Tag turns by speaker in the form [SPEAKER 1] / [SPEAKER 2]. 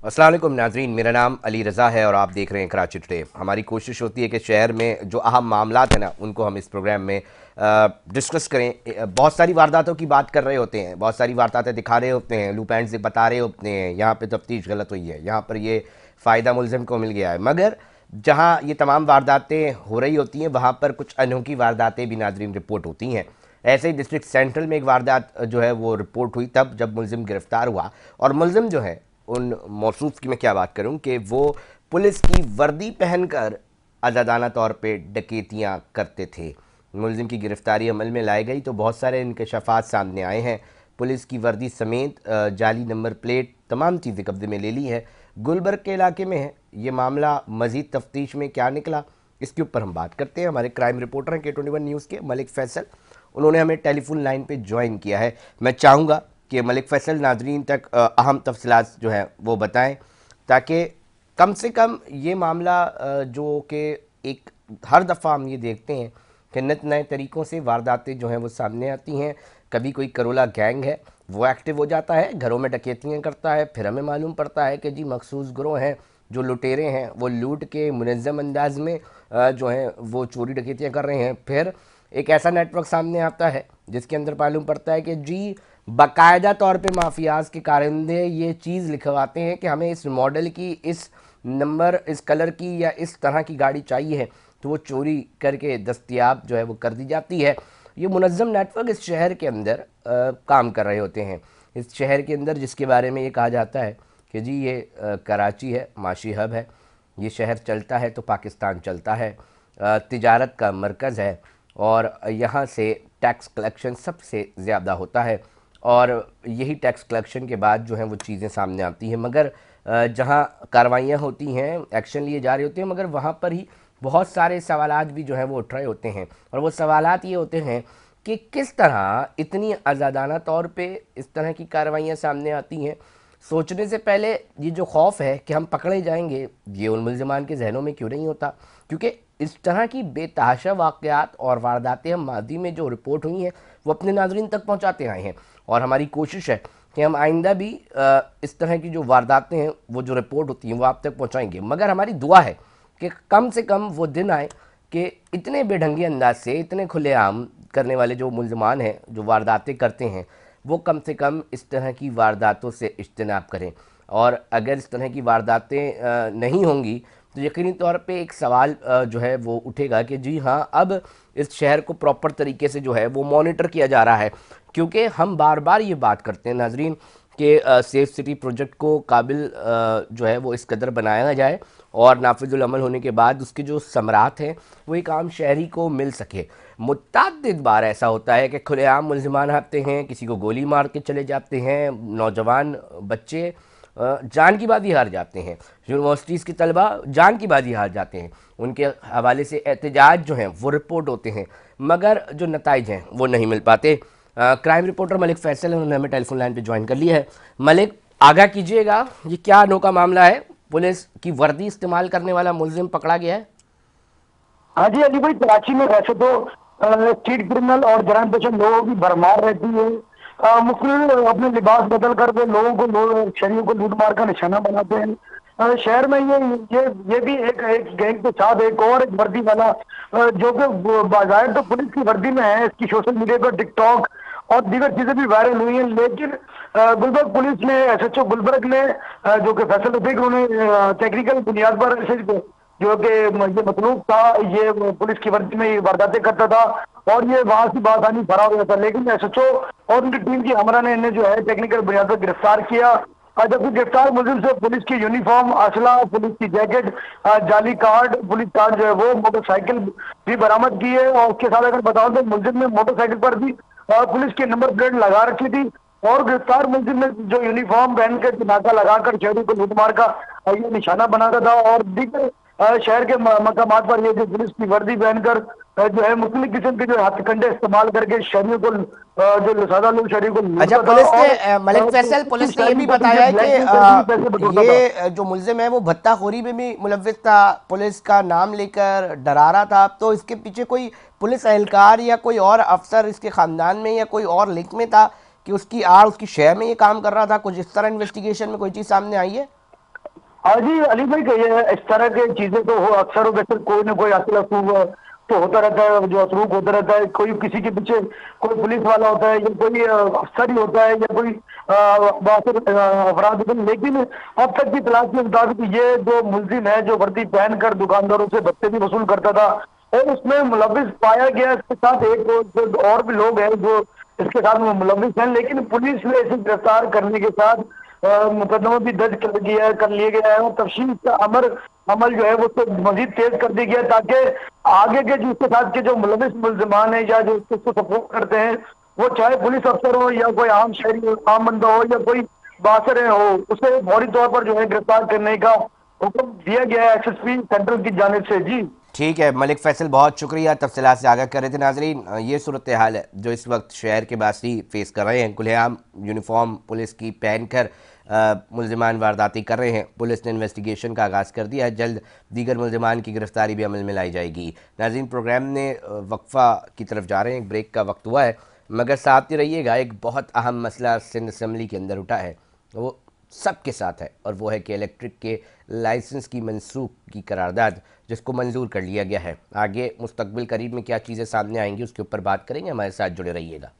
[SPEAKER 1] अस्सलाम वालेकुम नाजरीन, मेरा नाम अली रज़ा है और आप देख रहे हैं कराची टुडे। हमारी कोशिश होती है कि शहर में जो अहम मामलात हैं ना, उनको हम इस प्रोग्राम में डिस्कस करें। बहुत सारी वारदातों की बात कर रहे होते हैं, बहुत सारी वारदातें दिखा रहे होते हैं, लूप एंड से बता रहे होते हैं, यहाँ पे तफ्तीश गलत हुई है, यहाँ पर ये फ़ायदा मुलजिम को मिल गया है। मगर जहाँ ये तमाम वारदातें हो रही होती हैं, वहाँ पर कुछ अनोखी वारदातें भी नाजरीन रिपोर्ट होती हैं। ऐसे ही डिस्ट्रिक्ट सेंट्रल में एक वारदात जो है वो रिपोर्ट हुई तब जब मुलजिम गिरफ्तार हुआ। और मुलजिम जो है, उन मौसूफ की मैं क्या बात करूं कि वो पुलिस की वर्दी पहनकर आज़ादाना तौर पे डकैतियां करते थे। मुलजिम की गिरफ्तारी अमल में लाई गई तो बहुत सारे इंकशाफात सामने आए हैं। पुलिस की वर्दी समेत जाली नंबर प्लेट तमाम चीज़ें कब्जे में ले ली है। गुलबर्ग के इलाके में है ये मामला। मज़ीद तफ्तीश में क्या निकला, इसके ऊपर हम बात करते हैं। हमारे क्राइम रिपोर्टर हैं K21 न्यूज़ के मलिक फैसल, उन्होंने हमें टेलीफोन लाइन पे ज्वाइन किया है। मैं चाहूँगा कि मलिक फैसल नाजरीन तक अहम तफसीलात जो है वो बताएं, ताकि कम से कम ये मामला जो कि एक हर दफ़ा हम ये देखते हैं कि नित नए तरीक़ों से वारदातें जो हैं वो सामने आती हैं। कभी कोई करोला गैंग है वो एक्टिव हो जाता है, घरों में डकैतियाँ करता है, फिर हमें मालूम पड़ता है कि जी मखसूस गिरोह हैं जो लुटेरे हैं वो लूट के मुनज़्ज़म अंदाज में जो हैं वो चोरी डकैतियाँ कर रहे हैं। फिर एक ऐसा नेटवर्क सामने आता है जिसके अंदर मालूम पड़ता है कि जी बाकायदा तौर पे माफियाज के कारिंदे ये चीज़ लिखवाते हैं कि हमें इस मॉडल की, इस नंबर, इस कलर की या इस तरह की गाड़ी चाहिए है, तो वो चोरी करके दस्तयाब जो है वो कर दी जाती है। ये मुनज़्ज़म नेटवर्क इस शहर के अंदर काम कर रहे होते हैं। इस शहर के अंदर जिसके बारे में ये कहा जाता है कि जी ये कराची है, माशी हब है, ये शहर चलता है तो पाकिस्तान चलता है, तिजारत का मरकज़ है और यहाँ से टैक्स कलेक्शन सबसे ज़्यादा होता है और यही टैक्स कलेक्शन के बाद जो हैं वो चीज़ें सामने आती हैं। मगर जहाँ कार्रवाइयाँ होती हैं, एक्शन लिए जा रहे होते हैं, मगर वहाँ पर ही बहुत सारे सवालात भी जो हैं वो उठ रहे होते हैं। और वो सवालात ये होते हैं कि किस तरह इतनी आज़ादाना तौर पे इस तरह की कार्रवाइयाँ सामने आती हैं। सोचने से पहले ये जो खौफ है कि हम पकड़े जाएंगे, ये उन मुल्ज़िमान के जहनों में क्यों नहीं होता, क्योंकि इस तरह की बेतहाशा वाक़यात और वारदातें हम मादी में जो रिपोर्ट हुई हैं वो अपने नाज़रीन तक पहुँचाते आए हैं। और हमारी कोशिश है कि हम आइंदा भी इस तरह की जो वारदातें हैं वो जो रिपोर्ट होती हैं वो आप तक पहुँचाएँगे। मगर हमारी दुआ है कि कम से कम वो दिन आए कि इतने बेढंगे अंदाज से, इतने खुलेआम करने वाले जो मुल्ज़िमान हैं, जो वारदातें करते हैं, वो कम से कम इस तरह की वारदातों से इज्तनाब करें। और अगर इस तरह की वारदातें नहीं होंगी तो यकीनी तौर पे एक सवाल जो है वो उठेगा कि जी हाँ, अब इस शहर को प्रॉपर तरीके से जो है वो मॉनिटर किया जा रहा है। क्योंकि हम बार बार ये बात करते हैं नाजरीन कि सेफ़ सिटी प्रोजेक्ट को काबिल जो है वो इस कदर बनाया जाए और नाफिजुल अमल होने के बाद उसके जो समरात हैं वो एक आम शहरी को मिल सके। मुतअद्दिद बार ऐसा होता है कि खुलेआम मुल्ज़िमान आते हैं, किसी को गोली मार के चले जाते हैं, नौजवान बच्चे जान की बाजी हार जाते हैं, यूनिवर्सिटीज़ के तलबा जान की बाजी हार जाते हैं। उनके हवाले से एहतजाज जो हैं वो रिपोर्ट होते हैं, मगर जो नताइज हैं वो नहीं मिल पाते। क्राइम रिपोर्टर मलिक फैसल, उन्होंने हमें टेलीफोन लाइन पे ज्वाइन कर लिया है। मलिक, आगाह कीजिएगा, ये क्या अनोखा मामला है? पुलिस की वर्दी इस्तेमाल करने वाला मुलजिम पकड़ा गया है।
[SPEAKER 2] हाँ जी अली भाई, कराची में वैसे तो स्ट्रीट क्रिमिनल और जरान पेशा लोगों की भरमार रहती है। मुख्तलिफ अपने लिबास बदल कर वे लोगों को शहरियों को लूट मार का निशाना बनाते हैं। शहर में ये भी एक गैंग के साथ एक और एक वर्दी वाला जो कि बाजायर तो पुलिस की वर्दी में है, इसकी सोशल मीडिया पर टिकटॉक और दीगर चीजें भी वायरल हुई हैं। लेकिन गुलबर्ग पुलिस ने, SHO गुलबर्ग ने, जो कि फैसल रफीक, उन्होंने टेक्निकल बुनियाद पर जो कि ये मतलूब था, ये पुलिस की वर्दी में ये वारदातें करता था और ये वहां से बासानी फरार हो जाता। लेकिन SHO और उनकी टीम की हमरा ने इन्हें जो है टेक्निकल बुनियाद पर गिरफ्तार किया। जबकि गिरफ्तार मुलजिम से पुलिस की यूनिफॉर्म, असला, पुलिस की जैकेट, जाली कार्ड, पुलिस कार्ड जो है वो, मोटरसाइकिल भी बरामद की है। और उसके साथ अगर बताऊं तो मुलजिम ने मोटरसाइकिल पर भी पुलिस की नंबर प्लेट लगा रखी थी। और गिरफ्तार मुलजिम ने जो यूनिफॉर्म पहन कर नाका लगाकर शहरी को लूटमार का ये निशाना बनाता था और दीगर शहर के मकामात पर ये जो पुलिस की वर्दी पहनकर जो है मुख्तलिफ किस्म के जो हथकंडे इस्तेमाल करके शहरियों को जो लसादा लोग शहरियों को
[SPEAKER 1] अच्छा,
[SPEAKER 2] लूटता था।
[SPEAKER 1] पुलिस
[SPEAKER 2] और
[SPEAKER 1] ने मलिक फैसल, पुलिस ने ये भी बताया है कि
[SPEAKER 2] पैसे बटोरता था।
[SPEAKER 1] ये जो मुलजिम है वो भत्ताखोरी में भी मुलव्विस था, पुलिस का नाम लेकर डरा रहा था। तो इसके पीछे कोई पुलिस एहलकार या कोई और अफसर इसके ख़ानदान में या कोई और लिंक में था कि उसकी आड़ उसकी शहर में ये काम कर रहा था? कुछ इस तरह इन्वेस्टिगेशन में कोई चीज़ सामने आई है?
[SPEAKER 2] हाँ जी अली भाई कहिए, इस तरह की चीजें तो हो अक्सर हो, वैसे कोई ना कोई असल असूल तो होता रहता है, जो असलूक होता रहता है, कोई किसी के पीछे कोई पुलिस वाला होता है या कोई अफसर ही होता है या कोई बासिर अपराध होते हैं। लेकिन अब तक की तलाश के मुताबिक ये जो मुलजिम है, जो वर्दी पहनकर दुकानदारों से भत्ते भी वसूल करता था और उसमें मुलविस पाया गया, इसके साथ एक और भी लोग हैं जो इसके साथ में मुलविस हैं, लेकिन पुलिस ने इसे गिरफ्तार करने के साथ मुकदमा भी दर्ज कर लिया गया है और तफ्शील का अमल जो है वो तो मजीद तेज कर दिया गया है, ताकि आगे के जो इसके साथ के जो मुलविस मुल्जिमान है या जो इसको सपोर्ट करते हैं, वो चाहे पुलिस अफसर हो या कोई आम शहरी हो, आम बंदा हो या कोई बासर हो, उसे फौरी तौर पर जो है गिरफ्तार करने का हुक्म दिया गया है एसएसपी सेंट्रल की जानिब से। जी
[SPEAKER 1] ठीक है मलिक फैसल, बहुत शुक्रिया तफसीलात से आगाह कर रहे थे। नाजरीन, ये सूरत हाल है जो इस वक्त शहर के बासी फेस कर रहे हैं। खुलेआम यूनिफॉर्म पुलिस की पहनकर मुल्जिमान वारदाती कर रहे हैं। पुलिस ने इन्वेस्टिगेशन का आगाज़ कर दिया है, जल्द दीगर मुल्जिमान की गिरफ्तारी भी अमल में लाई जाएगी। नाजरीन, प्रोग्राम ने वक्फ़ा की तरफ जा रहे हैं, एक ब्रेक का वक्त हुआ है, मगर साथ ही रहिएगा। एक बहुत अहम मसला सिंध असम्बली के अंदर उठा है, वो सबके साथ है, और वो है कि इलेक्ट्रिक के लाइसेंस की मनसूख की करारदाद जिसको मंजूर कर लिया गया है। आगे मुस्तकबिल करीब में क्या चीज़ें सामने आएंगी उसके ऊपर बात करेंगे। हमारे साथ जुड़े रहिएगा।